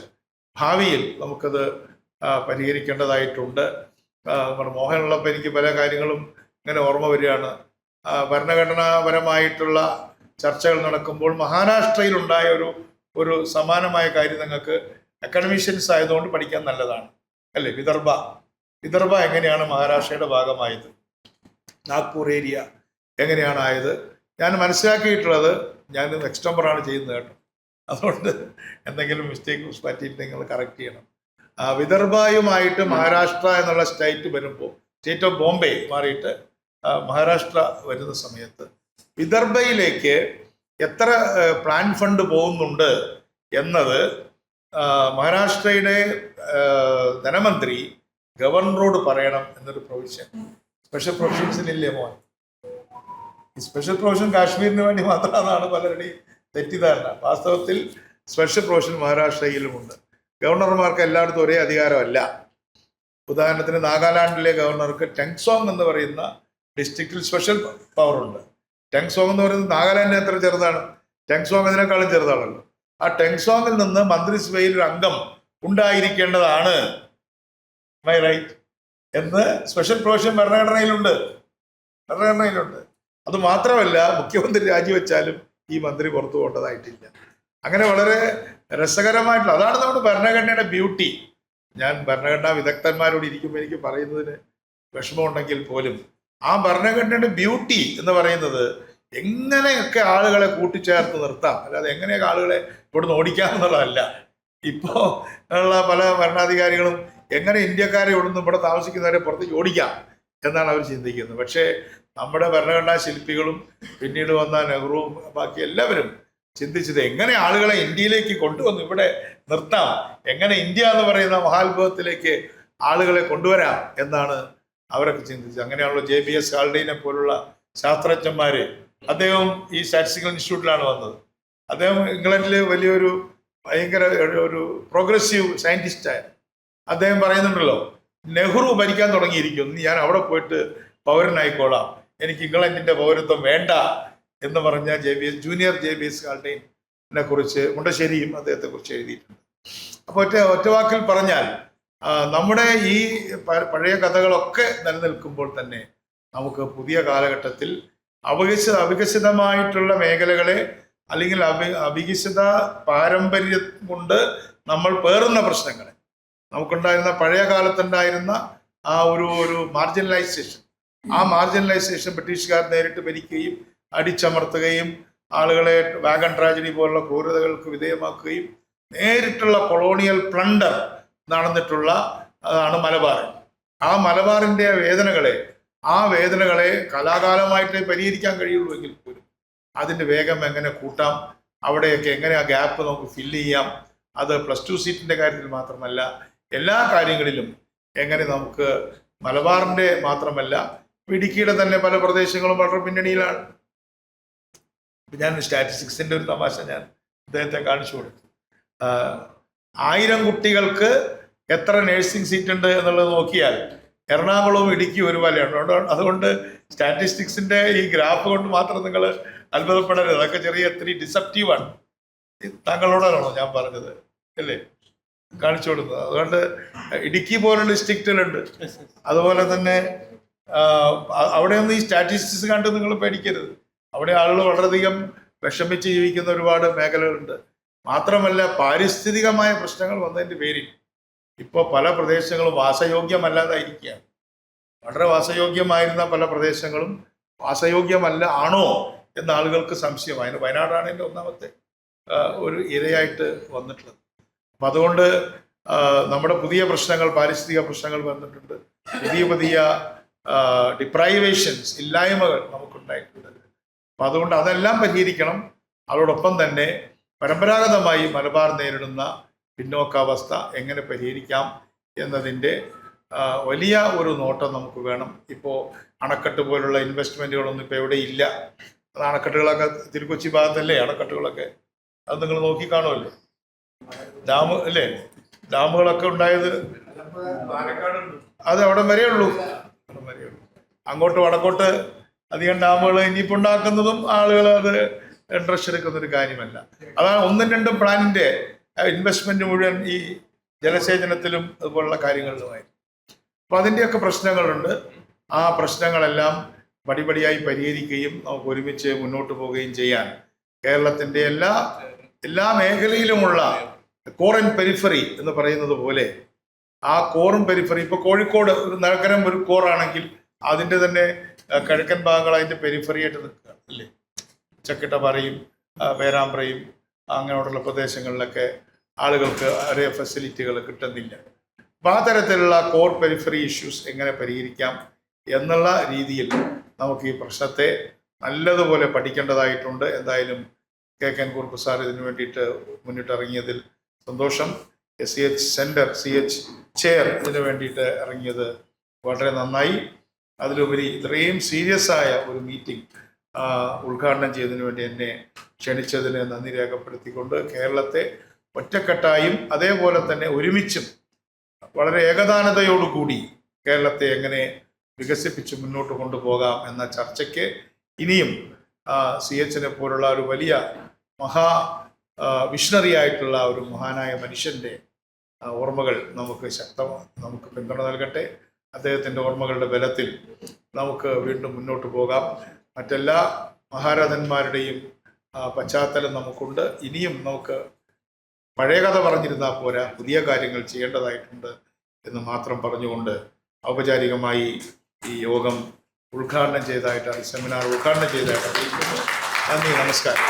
ഭാവിയിൽ നമുക്കത് പരിഹരിക്കേണ്ടതായിട്ടുണ്ട്. നമ്മുടെ മോഹനുള്ളപ്പോൾ എനിക്ക് പല കാര്യങ്ങളും ഇങ്ങനെ ഓർമ്മ വരികയാണ്. ഭരണഘടനാപരമായിട്ടുള്ള ചർച്ചകൾ നടക്കുമ്പോൾ മഹാരാഷ്ട്രയിലുണ്ടായ ഒരു സമാനമായ കാര്യം നിങ്ങൾക്ക് അക്കാഡമീഷ്യൻസ് ആയതുകൊണ്ട് പഠിക്കാൻ നല്ലതാണ്, അല്ലേ? വിദർഭ എങ്ങനെയാണ് മഹാരാഷ്ട്രയുടെ ഭാഗമായത്, നാഗ്പൂർ ഏരിയ എങ്ങനെയാണ് ആയത്, ഞാൻ മനസ്സിലാക്കിയിട്ടുള്ളത്, ഞാൻ നെക്സ്റ്റ് നമ്പറാണ് ചെയ്യുന്നത് കേട്ടോ, അതുകൊണ്ട് എന്തെങ്കിലും മിസ്റ്റേക്ക് പറ്റിയിട്ടുണ്ടെങ്കിൽ നിങ്ങൾ കറക്റ്റ് ചെയ്യണം. വിദർഭയുമായിട്ട് മഹാരാഷ്ട്ര എന്നുള്ള സ്റ്റേറ്റ് വരുമ്പോൾ, സ്റ്റേറ്റ് ഓഫ് ബോംബെ മാറിയിട്ട് മഹാരാഷ്ട്ര വരുന്ന സമയത്ത് വിദർഭയിലേക്ക് എത്ര പ്ലാൻ ഫണ്ട് പോകുന്നുണ്ട് എന്നത് മഹാരാഷ്ട്രയുടെ ധനമന്ത്രി ഗവർണറോട് പറയണം എന്നൊരു പ്രൊവിഷൻ. സ്പെഷ്യൽ പ്രൊവിഷൻസിനില്ലേ മോൻ? ഈ സ്പെഷ്യൽ പ്രൊവിഷൻ കാശ്മീരിന് വേണ്ടി മാത്രമാണ് പലരുടെയും തെറ്റിദ്ധാരണ. വാസ്തവത്തിൽ സ്പെഷ്യൽ പ്രൊവിഷൻ മഹാരാഷ്ട്രയിലുമുണ്ട്. ഗവർണർമാർക്ക് എല്ലായിടത്തും ഒരേ അധികാരമല്ല. ഉദാഹരണത്തിന് നാഗാലാൻഡിലെ ഗവർണർക്ക് ടെങ്സോങ് എന്ന് പറയുന്ന ഡിസ്ട്രിക്റ്റിൽ സ്പെഷ്യൽ പവറുണ്ട്. ടെങ്സോങ് എന്ന് പറയുന്നത് നാഗാലാൻഡിന് എത്ര ചെറുതാണ്, ടെങ്സോങ് അതിനേക്കാളും ചെറുതാണല്ലോ. ആ ടെങ്സോങ്ങിൽ നിന്ന് മന്ത്രിസഭയിൽ ഒരു അംഗം ഉണ്ടായിരിക്കേണ്ടതാണ്, റൈറ്റ് എന്ന് സ്പെഷ്യൽ പ്രൊവിഷൻ ഭരണഘടനയിലുണ്ട്. അത് മാത്രമല്ല, മുഖ്യമന്ത്രി രാജിവെച്ചാലും ഈ മന്ത്രി പുറത്തു പോകേണ്ടതായിട്ടില്ല. അങ്ങനെ വളരെ രസകരമായിട്ടുള്ള, അതാണ് നമ്മുടെ ഭരണഘടനയുടെ ബ്യൂട്ടി. ഞാൻ ഭരണഘടനാ വിദഗ്ധന്മാരോട് ഇരിക്കുമ്പോൾ എനിക്ക് പറയുന്നതിന് വിഷമമുണ്ടെങ്കിൽ പോലും ആ ഭരണഘടനയുടെ ബ്യൂട്ടി എന്ന് പറയുന്നത് എങ്ങനെയൊക്കെ ആളുകളെ കൂട്ടിച്ചേർത്ത് നിർത്താം, അല്ലാതെ എങ്ങനെയൊക്കെ ആളുകളെ ഇവിടുന്ന് ഓടിക്കാം എന്നുള്ളതല്ല. ഇപ്പോൾ ഉള്ള പല ഭരണാധികാരികളും എങ്ങനെ ഇന്ത്യക്കാരെ ഇവിടുന്ന് ഇവിടെ താമസിക്കുന്നവരെ പുറത്തേക്ക് ഓടിക്കാം എന്നാണ് അവർ ചിന്തിക്കുന്നത്. പക്ഷേ നമ്മുടെ ഭരണഘടനാ ശില്പികളും പിന്നീട് വന്ന നെഹ്റുവും ബാക്കി എല്ലാവരും ചിന്തിച്ചത് എങ്ങനെ ആളുകളെ ഇന്ത്യയിലേക്ക് കൊണ്ടുവന്ന് ഇവിടെ നിർത്താം, എങ്ങനെ ഇന്ത്യ എന്ന് പറയുന്ന മഹാത്ഭുതത്തിലേക്ക് ആളുകളെ കൊണ്ടുവരാം എന്നാണ് അവരൊക്കെ ചിന്തിച്ചത്. അങ്ങനെയാണല്ലോ JBS ഹാൽഡെയിനെ പോലുള്ള ശാസ്ത്രജ്ഞന്മാർ. അദ്ദേഹം ഈ സ്റ്റാറ്റിസ്റ്റിക്കൽ ഇൻസ്റ്റിറ്റ്യൂട്ടിലാണ് വന്നത്. അദ്ദേഹം ഇംഗ്ലണ്ടിൽ വലിയൊരു ഭയങ്കര ഒരു പ്രോഗ്രസീവ് സയൻറ്റിസ്റ്റായ അദ്ദേഹം പറയുന്നുണ്ടല്ലോ, നെഹ്റു ഭരിക്കാൻ തുടങ്ങിയിരിക്കുന്നു, ഞാൻ അവിടെ പോയിട്ട് പൗരനായിക്കോളാം, എനിക്ക് ഇംഗ്ലണ്ടിൻ്റെ പൗരത്വം വേണ്ട എന്ന് പറഞ്ഞ ജൂനിയർ JBS കാൾട്ടൈനെ കുറിച്ച് മുണ്ടശ്ശേരിയും അദ്ദേഹത്തെക്കുറിച്ച് എഴുതിയിട്ടുണ്ട്. അപ്പോൾ ഒറ്റ വാക്കിൽ പറഞ്ഞാൽ നമ്മുടെ ഈ പഴയ കഥകളൊക്കെ നിലനിൽക്കുമ്പോൾ തന്നെ നമുക്ക് പുതിയ കാലഘട്ടത്തിൽ അവികസിതമായിട്ടുള്ള മേഖലകളെ അല്ലെങ്കിൽ അവികസിത പാരമ്പര്യം കൊണ്ട് നമ്മൾ പേറുന്ന പ്രശ്നങ്ങളെ, നമുക്കുണ്ടായിരുന്ന പഴയ കാലത്തുണ്ടായിരുന്ന ആ ഒരു മാർജിനലൈസേഷൻ, ആ മാർജിനലൈസേഷൻ ബ്രിട്ടീഷുകാർ നേരിട്ട് ഭരിക്കുകയും അടിച്ചമർത്തുകയും ആളുകളെ വാഗൺ ട്രാജഡി പോലുള്ള ക്രൂരതകൾക്ക് വിധേയമാക്കുകയും നേരിട്ടുള്ള കൊളോണിയൽ പ്ലണ്ടർ നടന്നിട്ടുള്ള അതാണ് മലബാർ. ആ മലബാറിൻ്റെ വേദനകളെ കലാകാലമായിട്ട് പരിഹരിക്കാൻ കഴിയുള്ളൂ എങ്കിൽ പോലും അതിൻ്റെ വേഗം എങ്ങനെ കൂട്ടാം, അവിടെയൊക്കെ എങ്ങനെ ആ ഗ്യാപ്പ് നമുക്ക് ഫില്ല് ചെയ്യാം, അത് +2 സീറ്റിൻ്റെ കാര്യത്തിൽ മാത്രമല്ല എല്ലാ കാര്യങ്ങളിലും എങ്ങനെ നമുക്ക് മലബാറിൻ്റെ മാത്രമല്ല ഇടുക്കിയുടെ തന്നെ പല പ്രദേശങ്ങളും വളരെ പിന്നണിയിലാണ്. ഞാൻ സ്റ്റാറ്റിസ്റ്റിക്സിൻ്റെ ഒരു തമാശ ഞാൻ അദ്ദേഹത്തെ കാണിച്ചു കൊടുത്തു. 1000 കുട്ടികൾക്ക് എത്ര നഴ്സിംഗ് സീറ്റ് ഉണ്ട് എന്നുള്ളത് നോക്കിയാൽ എറണാകുളവും ഇടുക്കി ഒരുപോലെയാണ്. അതുകൊണ്ട് സ്റ്റാറ്റിസ്റ്റിക്സിൻ്റെ ഈ ഗ്രാഫ് കൊണ്ട് മാത്രം നിങ്ങൾ അത്ഭുതപ്പെടരുത്, അതൊക്കെ ചെറിയ ഇത്തിരി ഡിസപ്റ്റീവാണ്. താങ്കളോടാണോ ഞാൻ പറഞ്ഞത് അല്ലേ കാണിച്ചു കൊടുത്തത്? അതുകൊണ്ട് ഇടുക്കി പോലുള്ള ഡിസ്ട്രിക്റ്റുകളുണ്ട്. അതുപോലെ തന്നെ അവിടെയൊന്നും ഈ സ്റ്റാറ്റിസ്റ്റിക്സ് കണ്ട് നിങ്ങൾ പേടിക്കരുത്. അവിടെ ആളുകൾ വളരെയധികം വിഷമിച്ച് ജീവിക്കുന്ന ഒരുപാട് മേഖലകളുണ്ട്. മാത്രമല്ല പാരിസ്ഥിതികമായ പ്രശ്നങ്ങൾ വന്നതിൻ്റെ പേരിൽ ഇപ്പോൾ പല പ്രദേശങ്ങളും വാസയോഗ്യമല്ലാതായിരിക്കുകയാണ്. വളരെ വാസയോഗ്യമായിരുന്ന പല പ്രദേശങ്ങളും വാസയോഗ്യമല്ല ആണോ എന്ന ആളുകൾക്ക് സംശയമായി. വയനാടാണ് എൻ്റെ ഒന്നാമത്തെ ഒരു ഇരയായിട്ട് വന്നിട്ടുള്ളത്. അപ്പം അതുകൊണ്ട് നമ്മുടെ പുതിയ പ്രശ്നങ്ങൾ, പാരിസ്ഥിതിക പ്രശ്നങ്ങൾ വന്നിട്ടുണ്ട്. പുതിയ ഡിപ്രൈവേഷൻസ്, ഇല്ലായ്മകൾ നമുക്കുണ്ടായിട്ടുണ്ട്. അപ്പം അതുകൊണ്ട് അതെല്ലാം പരിഹരിക്കണം. അതോടൊപ്പം തന്നെ പരമ്പരാഗതമായി മലബാർ നേരിടുന്ന പിന്നോക്കാവസ്ഥ എങ്ങനെ പരിഹരിക്കാം എന്നതിൻ്റെ വലിയ ഒരു നോട്ടം നമുക്ക് വേണം. ഇപ്പോൾ അണക്കെട്ട് പോലുള്ള ഇൻവെസ്റ്റ്മെൻറ്റുകളൊന്നും ഇപ്പോൾ എവിടെ ഇല്ല. അത് അണക്കെട്ടുകളൊക്കെ തിരുക്കൊച്ചി ഭാഗത്തല്ലേ അണക്കെട്ടുകളൊക്കെ, അത് നിങ്ങൾ നോക്കി കാണുമല്ലോ. ഡാം അല്ലേ, ഡാമുകളൊക്കെ ഉണ്ടായത് അത് അവിടെ വരെയുള്ളൂ. അങ്ങോട്ട് വടക്കോട്ട് അധികം ഡാമുകൾ ഇനിയിപ്പോൾ ഉണ്ടാക്കുന്നതും ആളുകൾ അത് ഇൻട്രസ്റ്റ് എടുക്കുന്നൊരു കാര്യമല്ല. അതാണ് 1-2 പ്ലാനിൻ്റെ ഇൻവെസ്റ്റ്മെൻറ്റ് മുഴുവൻ ഈ ജലസേചനത്തിലും അതുപോലുള്ള കാര്യങ്ങളിലുമായി. അപ്പോൾ അതിൻ്റെയൊക്കെ പ്രശ്നങ്ങളുണ്ട്. ആ പ്രശ്നങ്ങളെല്ലാം പടിപടിയായി പരിഹരിക്കുകയും നമുക്ക് ഒരുമിച്ച് മുന്നോട്ട് പോവുകയും ചെയ്യാൻ കേരളത്തിൻ്റെ എല്ലാ മേഖലയിലുമുള്ള കോർ ആൻഡ് പെരിഫറി എന്ന് പറയുന്നത് പോലെ ആ കോറും പെരിഫറി, ഇപ്പോൾ കോഴിക്കോട് ഒരു നഗരം ഒരു കോറാണെങ്കിൽ അതിൻ്റെ തന്നെ കിഴക്കൻ ഭാഗങ്ങൾ അതിൻ്റെ പെരിഫറിയായിട്ട് നിൽക്കുകയാണ് അല്ലേ. ചക്കിട്ടപ്പാറയും പേരാമ്പ്രയും അങ്ങനെയുള്ള പ്രദേശങ്ങളിലൊക്കെ ആളുകൾക്ക് അതേ ഫെസിലിറ്റികൾ കിട്ടുന്നില്ല. അപ്പോൾ ആ തരത്തിലുള്ള കോർ പെരിഫറി ഇഷ്യൂസ് എങ്ങനെ പരിഹരിക്കാം എന്നുള്ള രീതിയിൽ നമുക്ക് ഈ പ്രശ്നത്തെ നല്ലതുപോലെ പഠിക്കേണ്ടതായിട്ടുണ്ട്. എന്തായാലും KK കുറുപ്പ് സാർ ഇതിനു വേണ്ടിയിട്ട് മുന്നിട്ടിറങ്ങിയതിൽ സന്തോഷം. SCH സെൻറ്റർ CH ചെയർ ഇതിനു വേണ്ടിയിട്ട് ഇറങ്ങിയത് വളരെ നന്നായി. അതിലുപരി ഇത്രയും സീരിയസ് ആയ ഒരു മീറ്റിംഗ് ഉദ്ഘാടനം ചെയ്തതിനു വേണ്ടി എന്നെ ക്ഷണിച്ചതിന് നന്ദി രേഖപ്പെടുത്തിക്കൊണ്ട് കേരളത്തെ ഒറ്റക്കെട്ടായും അതേപോലെ തന്നെ ഒരുമിച്ചും വളരെ ഏകദാനതയോടുകൂടി കേരളത്തെ എങ്ങനെ വികസിപ്പിച്ച് മുന്നോട്ട് കൊണ്ടുപോകാം എന്ന ചർച്ചയ്ക്ക് ഇനിയും CHനെ പോലുള്ള ഒരു വലിയ വിഷണറി ആയിട്ടുള്ള ഒരു മഹാനായ മനുഷ്യൻ്റെ ഓർമ്മകൾ നമുക്ക് പിന്തുണ നൽകട്ടെ. അദ്ദേഹത്തിൻ്റെ ഓർമ്മകളുടെ ബലത്തിൽ നമുക്ക് വീണ്ടും മുന്നോട്ട് പോകാം. മറ്റെല്ലാ മഹാരഥന്മാരുടെയും പശ്ചാത്തലം നമുക്കുണ്ട്. ഇനിയും നമുക്ക് പഴയ കഥ പറഞ്ഞിരുന്നാൽ പോരാ, പുതിയ കാര്യങ്ങൾ ചെയ്യേണ്ടതായിട്ടുണ്ട് എന്ന് മാത്രം പറഞ്ഞുകൊണ്ട് ഔപചാരികമായി ഈ യോഗം ഉദ്ഘാടനം ചെയ്തതായിട്ട്, സെമിനാർ ഉദ്ഘാടനം ചെയ്തതായിട്ട് അറിയിക്കുന്നു. നന്ദി, നമസ്കാരം.